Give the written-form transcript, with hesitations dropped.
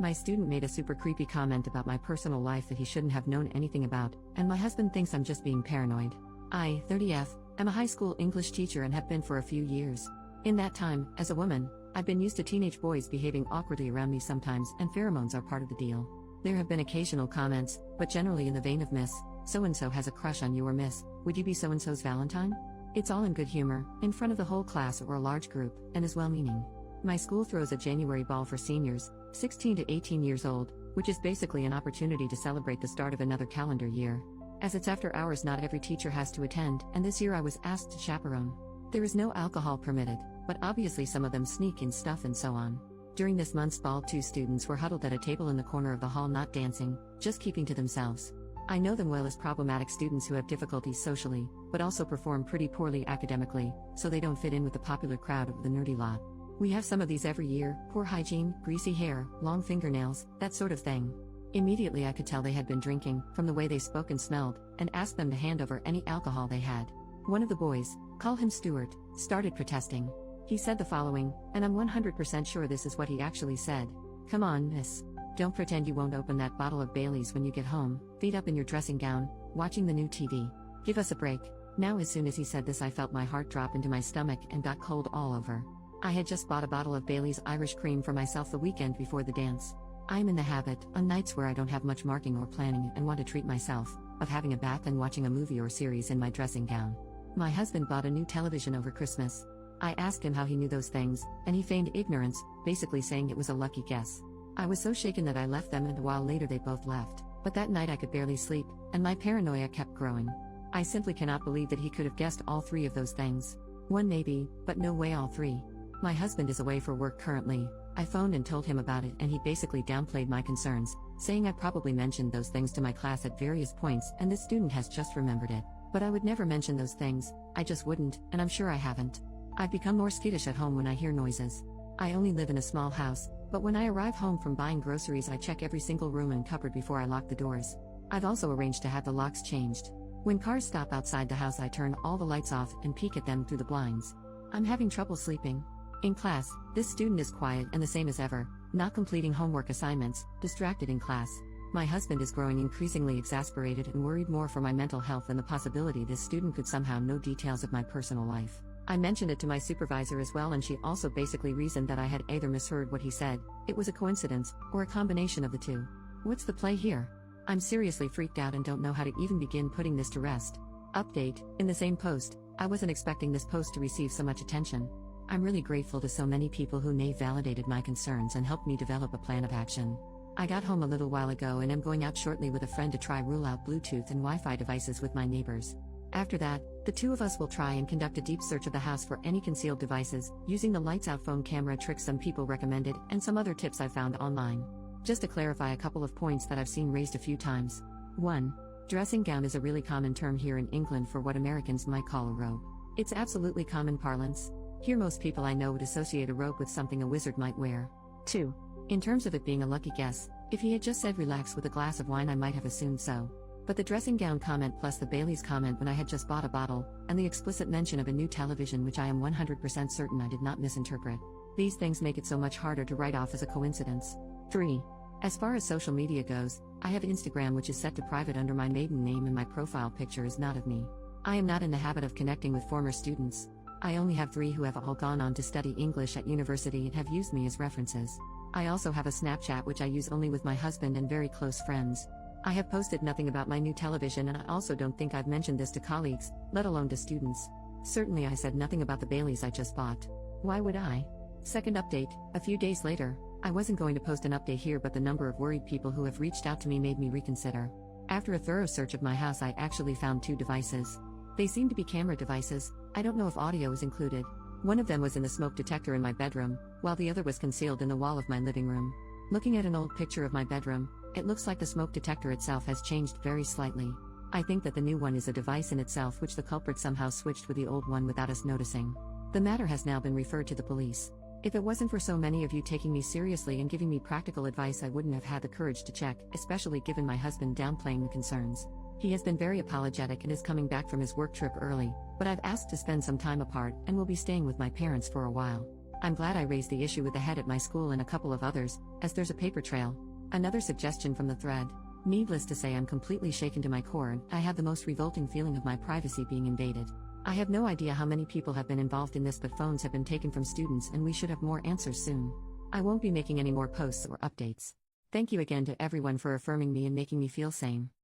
My student made a super creepy comment about my personal life that he shouldn't have known anything about, and my husband thinks I'm just being paranoid. I, 30F, am a high school English teacher and have been for a few years. In that time, as a woman, I've been used to teenage boys behaving awkwardly around me sometimes, and pheromones are part of the deal. There have been occasional comments, but generally in the vein of Miss, so-and-so has a crush on you, or Miss, would you be so-and-so's Valentine? It's all in good humor, in front of the whole class or a large group, and is well-meaning. My school throws a January ball for seniors, 16 to 18 years old, which is basically an opportunity to celebrate the start of another calendar year. As it's after hours, not every teacher has to attend, and this year I was asked to chaperone. There is no alcohol permitted, but obviously some of them sneak in stuff and so on. During this month's ball, 2 students were huddled at a table in the corner of the hall, not dancing, just keeping to themselves. I know them well as problematic students who have difficulties socially, but also perform pretty poorly academically, so they don't fit in with the popular crowd of the nerdy lot. We have some of these every year: poor hygiene, greasy hair, long fingernails, that sort of thing. Immediately I could tell they had been drinking, from the way they spoke and smelled, and asked them to hand over any alcohol they had. One of the boys, call him Stuart, started protesting. He said the following, and I'm 100% sure this is what he actually said. "Come on, miss. Don't pretend you won't open that bottle of Bailey's when you get home, feet up in your dressing gown, watching the new TV. Give us a break." Now, as soon as he said this, I felt my heart drop into my stomach and got cold all over. I had just bought a bottle of Bailey's Irish Cream for myself the weekend before the dance. I'm in the habit, on nights where I don't have much marking or planning and want to treat myself, of having a bath and watching a movie or series in my dressing gown. My husband bought a new television over Christmas. I asked him how he knew those things, and he feigned ignorance, basically saying it was a lucky guess. I was so shaken that I left them, and a while later they both left. But that night I could barely sleep, and my paranoia kept growing. I simply cannot believe that he could have guessed all 3 of those things. One maybe, but no way all 3. My husband is away for work currently. I phoned and told him about it, and he basically downplayed my concerns, saying I probably mentioned those things to my class at various points and this student has just remembered it. But I would never mention those things, I just wouldn't, and I'm sure I haven't. I've become more skittish at home when I hear noises. I only live in a small house, but when I arrive home from buying groceries I check every single room and cupboard before I lock the doors. I've also arranged to have the locks changed. When cars stop outside the house I turn all the lights off and peek at them through the blinds. I'm having trouble sleeping. In class, this student is quiet and the same as ever, not completing homework assignments, distracted in class. My husband is growing increasingly exasperated and worried more for my mental health and the possibility this student could somehow know details of my personal life. I mentioned it to my supervisor as well, and she also basically reasoned that I had either misheard what he said, it was a coincidence, or a combination of the two. What's the play here? I'm seriously freaked out and don't know how to even begin putting this to rest. Update, in the same post, I wasn't expecting this post to receive so much attention. I'm really grateful to so many people who validated my concerns and helped me develop a plan of action. I got home a little while ago and am going out shortly with a friend to try rule out Bluetooth and Wi-Fi devices with my neighbors. After that, the 2 of us will try and conduct a deep search of the house for any concealed devices, using the lights out phone camera trick some people recommended and some other tips I found online. Just to clarify a couple of points that I've seen raised a few times. 1. Dressing gown is a really common term here in England for what Americans might call a robe. It's absolutely common parlance. Here most people I know would associate a robe with something a wizard might wear. 2. In terms of it being a lucky guess, if he had just said relax with a glass of wine I might have assumed so. But the dressing gown comment plus the Bailey's comment when I had just bought a bottle, and the explicit mention of a new television which I am 100% certain I did not misinterpret. These things make it so much harder to write off as a coincidence. 3. As far as social media goes, I have Instagram which is set to private under my maiden name and my profile picture is not of me. I am not in the habit of connecting with former students. I only have 3 who have all gone on to study English at university and have used me as references. I also have a Snapchat which I use only with my husband and very close friends. I have posted nothing about my new television, and I also don't think I've mentioned this to colleagues, let alone to students. Certainly I said nothing about the Baileys I just bought. Why would I? Second update, a few days later. I wasn't going to post an update here, but the number of worried people who have reached out to me made me reconsider. After a thorough search of my house I actually found 2 devices. They seem to be camera devices. I don't know if audio is included. One of them was in the smoke detector in my bedroom, while the other was concealed in the wall of my living room. Looking at an old picture of my bedroom, it looks like the smoke detector itself has changed very slightly. I think that the new one is a device in itself which the culprit somehow switched with the old one without us noticing. The matter has now been referred to the police. If it wasn't for so many of you taking me seriously and giving me practical advice, I wouldn't have had the courage to check, especially given my husband downplaying the concerns. He has been very apologetic and is coming back from his work trip early, but I've asked to spend some time apart and will be staying with my parents for a while. I'm glad I raised the issue with the head at my school and a couple of others, as there's a paper trail. Another suggestion from the thread. Needless to say, I'm completely shaken to my core and I have the most revolting feeling of my privacy being invaded. I have no idea how many people have been involved in this, but phones have been taken from students and we should have more answers soon. I won't be making any more posts or updates. Thank you again to everyone for affirming me and making me feel sane.